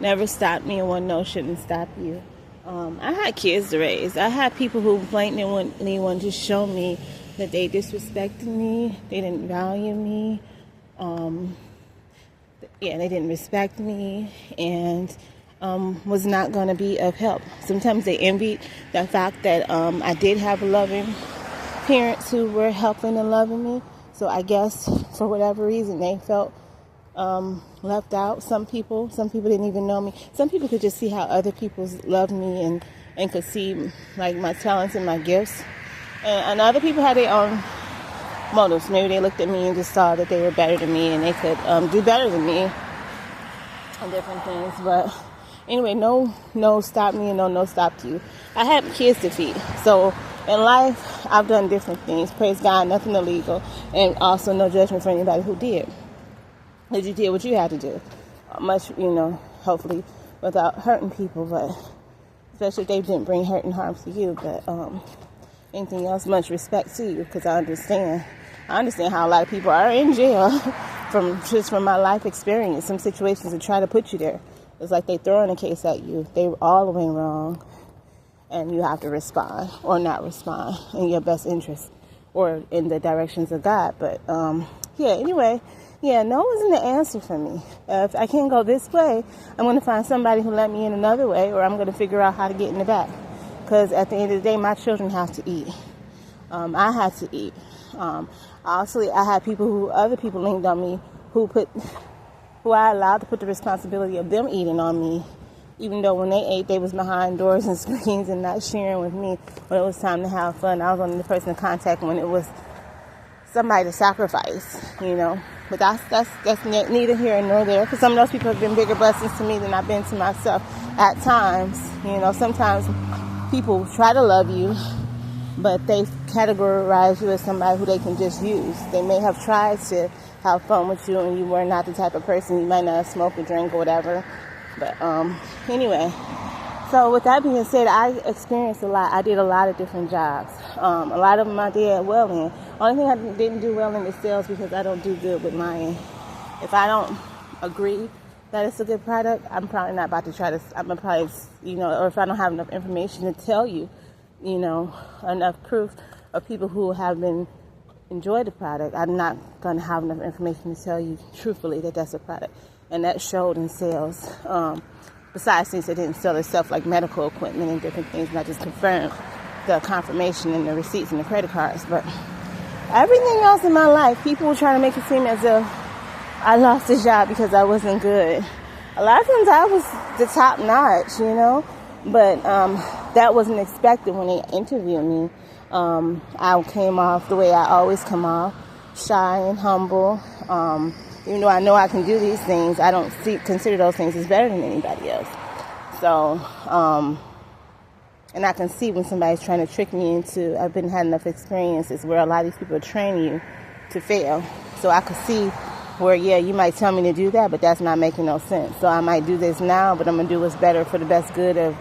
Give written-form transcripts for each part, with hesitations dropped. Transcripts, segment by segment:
never stopped me, and one no shouldn't stop you. I had kids to raise. I had people who blatantly wanted to show me that they disrespected me, they didn't value me, they didn't respect me, and was not going to be of help. Sometimes they envied the fact that I did have loving parents who were helping and loving me. So I guess for whatever reason they felt left out. Some people didn't even know me. Some people could just see how other people loved me and could see like my talents and my gifts. And other people had their own motives. Maybe they looked at me and just saw that they were better than me and they could do better than me and different things. But anyway, no stop me and no stopped you. I had kids to feed. So in life, I've done different things. Praise God, nothing illegal. And also no judgment for anybody who did. Because you did what you had to do. Much, hopefully without hurting people. But especially if they didn't bring hurt and harm to you. But anything else, much respect to you. Because I understand how a lot of people are in jail from my life experience. Some situations that try to put you there. It's like they throwing a case at you. They were all the way wrong. And you have to respond or not respond in your best interest or in the directions of God. But, anyway, no isn't the answer for me. If I can't go this way, I'm going to find somebody who let me in another way, or I'm going to figure out how to get in the back. Because at the end of the day, my children have to eat. I had to eat. Honestly, I had other people leaned on me who I allowed to put the responsibility of them eating on me. Even though when they ate, they was behind doors and screens and not sharing with me when it was time to have fun. I was only the person to contact when it was somebody to sacrifice, But that's neither here nor there. Because some of those people have been bigger blessings to me than I've been to myself at times. Sometimes people try to love you, but they categorize you as somebody who they can just use. They may have tried to have fun with you and you were not the type of person. You might not smoke or drink or whatever. But anyway, so with that being said, I experienced a lot. I did a lot of different jobs. A lot of them I did well in. Only thing I didn't do well in is sales because I don't do good with lying. If I don't agree that it's a good product, I'm probably not about to try to, I'm probably, or if I don't have enough information to tell you, enough proof of people who have enjoyed the product, I'm not going to have enough information to tell you truthfully that that's a product. And that showed in sales. Besides things that didn't sell itself, like medical equipment and different things, and I just confirmed the confirmation and the receipts and the credit cards. But everything else in my life, people were trying to make it seem as if I lost a job because I wasn't good. A lot of times I was the top notch, but that wasn't expected when they interviewed me. I came off the way I always come off, shy and humble. Even though I know I can do these things, I don't consider those things as better than anybody else. So, and I can see when somebody's trying to trick me into, I've had enough experiences where a lot of these people train you to fail. So I could see where, you might tell me to do that, but that's not making no sense. So I might do this now, but I'm going to do what's better for the best good of,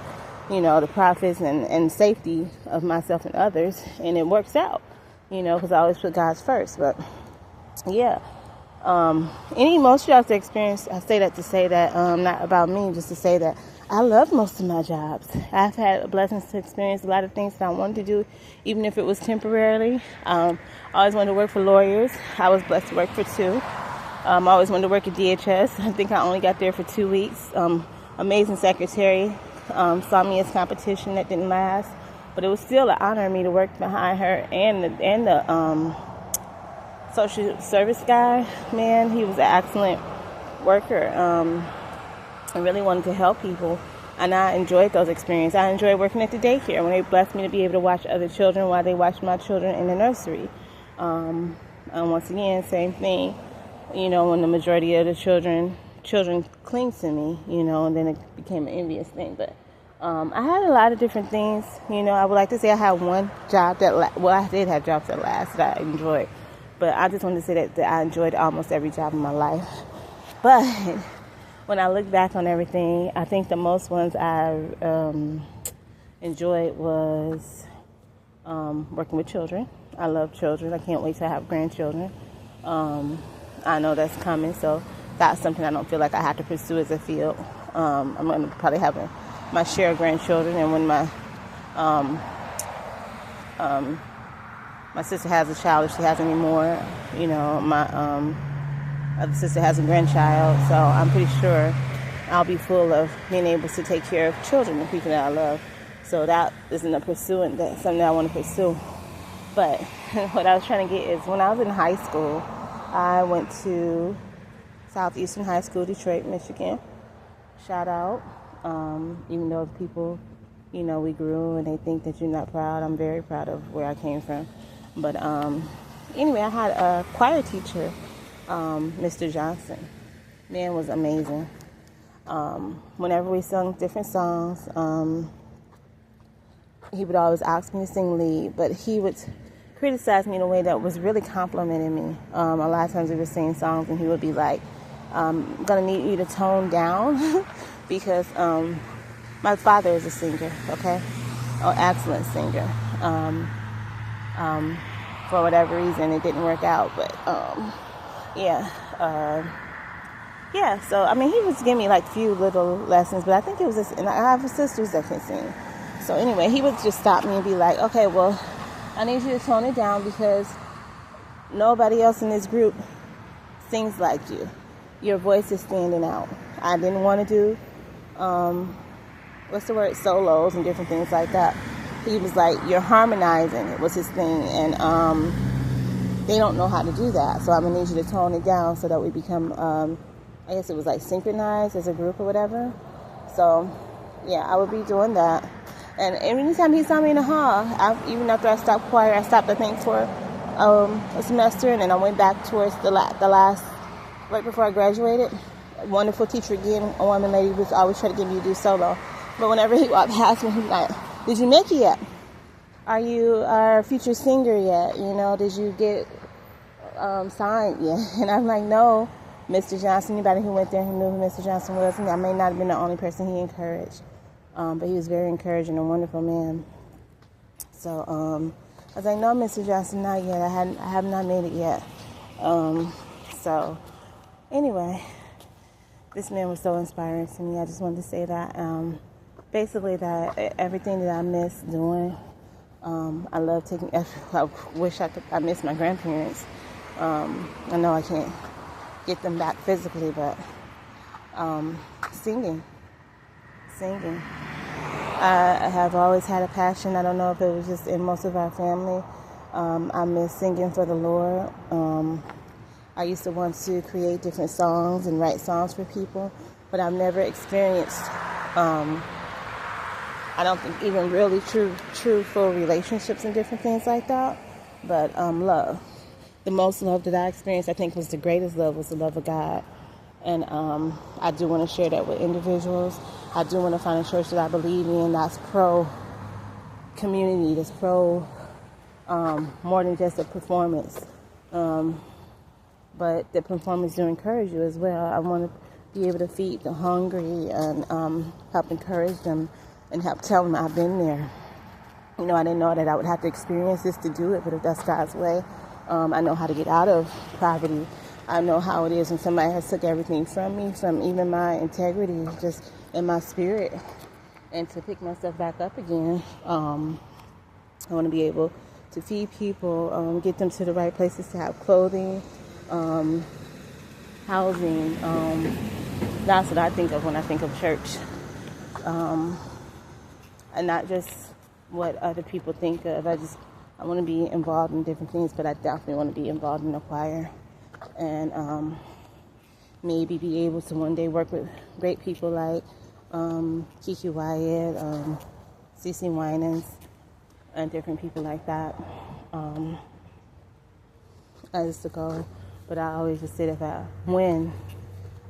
the profits and safety of myself and others. And it works out, because I always put God's first. But, any emotion after experience, I say that to say that, not about me, just to say that I love most of my jobs. I've had blessings to experience a lot of things that I wanted to do, even if it was temporarily. I always wanted to work for lawyers. I was blessed to work for two. I always wanted to work at DHS. I think I only got there for 2 weeks. Amazing secretary. Saw me as competition that didn't last. But it was still an honor to me to work behind her and the social service guy. Man, he was an excellent worker. I really wanted to help people, and I enjoyed those experiences. I enjoyed working at the daycare when they blessed me to be able to watch other children while they watched my children in the nursery. And once again, same thing, when the majority of the children cling to me, and then it became an envious thing. But I had a lot of different things. I would like to say I had one job I did have jobs that lasted that I enjoyed. But I just wanted to say that I enjoyed almost every job in my life. But when I look back on everything, I think the most ones I enjoyed was working with children. I love children. I can't wait to have grandchildren. I know that's coming, so that's something I don't feel like I have to pursue as a field. I'm going to probably have my share of grandchildren, and when my sister has a child, if she has any more, my other sister has a grandchild, so I'm pretty sure I'll be full of being able to take care of children and people that I love. So that isn't that's something that I want to pursue. But what I was trying to get is, when I was in high school, I went to Southeastern High School, Detroit, Michigan. Shout out. Even though people, we grew and they think that you're not proud, I'm very proud of where I came from. But anyway, I had a choir teacher, Mr. Johnson. Man was amazing. Whenever we sung different songs, he would always ask me to sing lead, but he would criticize me in a way that was really complimenting me. A lot of times we were singing songs and he would be like, I'm going to need you to tone down because my father is a singer, okay? An excellent singer. For whatever reason, it didn't work out, but so, I mean, he was giving me like few little lessons, but I think it was just, and I have sisters that can sing. So anyway, he would just stop me and be like, okay, well, I need you to tone it down because nobody else in this group sings like you. Your voice is standing out. I didn't want to do, solos and different things like that. He was like, you're harmonizing. It was his thing. And they don't know how to do that. So I'm going to need you to tone it down so that we become, I guess it was like synchronized as a group or whatever. So, yeah, I would be doing that. And anytime he saw me in the hall, even after I stopped choir, I stopped, I think, for a semester. And then I went back towards the last, right before I graduated. A wonderful teacher again, a woman lady, was always trying to get me to do solo. But whenever he walked past me, he was like, did you make it yet? Are you our future singer yet? Did you get signed yet? And I'm like, no, Mr. Johnson. Anybody who went there who knew who Mr. Johnson was, I may not have been the only person he encouraged. But he was very encouraging, a wonderful man. So I was like, no, Mr. Johnson, not yet. I have not made it yet. So anyway, this man was so inspiring to me. I just wanted to say that. Basically, that everything that I miss doing, I love taking. I wish I miss my grandparents. I know I can't get them back physically, but singing. I have always had a passion. I don't know if it was just in most of our family. I miss singing for the Lord. I used to want to create different songs and write songs for people, but I've never experienced, I don't think, even really true full relationships and different things like that. But love. The most love that I experienced, I think, was the greatest love, was the love of God. And I do want to share that with individuals. I do want to find a church that I believe in that's pro-community, that's more than just a performance. But the performance do encourage you as well. I want to be able to feed the hungry and help encourage them and help tell them I've been there. I didn't know that I would have to experience this to do it, but if that's God's way, I know how to get out of poverty. I know how it is when somebody has took everything from me, from even my integrity, just in my spirit, and to pick myself back up again. I want to be able to feed people, get them to the right places to have clothing, housing. That's what I think of when I think of church. And not just what other people think of. I want to be involved in different things, but I definitely want to be involved in the choir. And maybe be able to one day work with great people like Kiki Wyatt, CeCe Winans, and different people like that. As the goal. But I always just say that when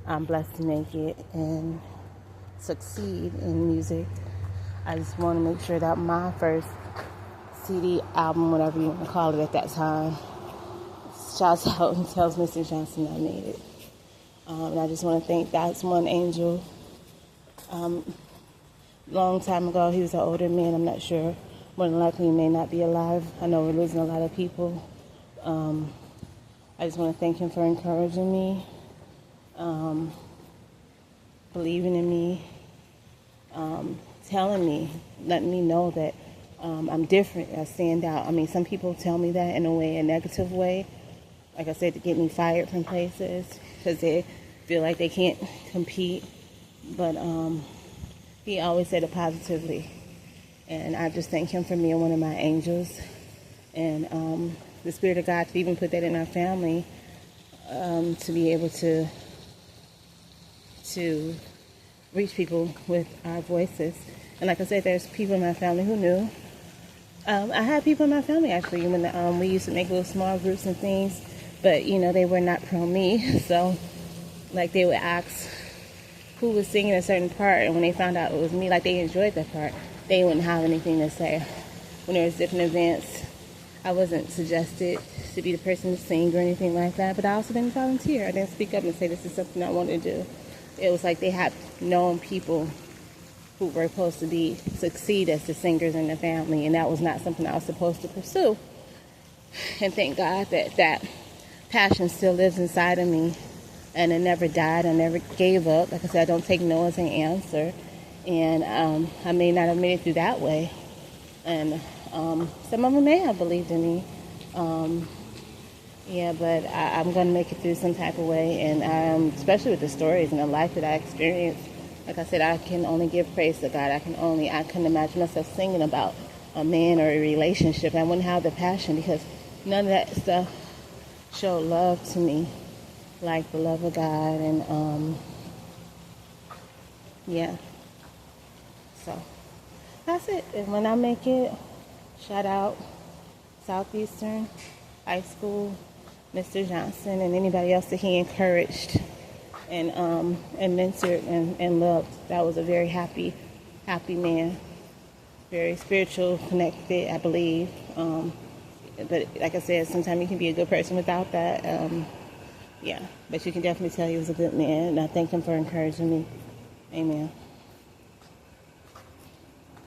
I'm blessed to make it and succeed in music, I just want to make sure that my first CD, album, whatever you want to call it at that time, shouts out and tells Mr. Johnson I made it. And I just want to thank That's One Angel. Long time ago, he was an older man, I'm not sure. More than likely, he may not be alive. I know we're losing a lot of people. I just want to thank him for encouraging me. believing in me, telling me, letting me know that I'm different, I stand out. I mean, some people tell me that in a negative way, like I said, to get me fired from places because they feel like they can't compete. But he always said it positively. And I just thank him for being one of my angels. And the Spirit of God to even put that in our family, to be able to reach people with our voices. And like I said, there's people in my family who knew. I had people in my family actually when we used to make little small groups and things, but they were not pro me. So like they would ask who was singing a certain part, and when they found out it was me, like they enjoyed that part, they wouldn't have anything to say. When there was different events, I wasn't suggested to be the person to sing or anything like that, but I also didn't volunteer. I didn't speak up and say this is something I want to do. It was like they had known people who were supposed to succeed as the singers in the family, and that was not something I was supposed to pursue. And thank God that passion still lives inside of me, and it never died. I never gave up. Like I said, I don't take no as an answer, and I may not have made it through that way, and some of them may have believed in me. But I'm going to make it through some type of way, and especially with the stories and the life that I experienced. Like I said, I can only give praise to God. I couldn't imagine myself singing about a man or a relationship. I wouldn't have the passion because none of that stuff showed love to me like the love of God. And so that's it. And when I make it, shout out Southeastern High School, Mr. Johnson, and anybody else that he encouraged and mentored and loved. That was a very happy man, very spiritual, connected, I believe. But like I said, sometimes you can be a good person without that. But you can definitely tell he was a good man, and I thank him for encouraging me. Amen.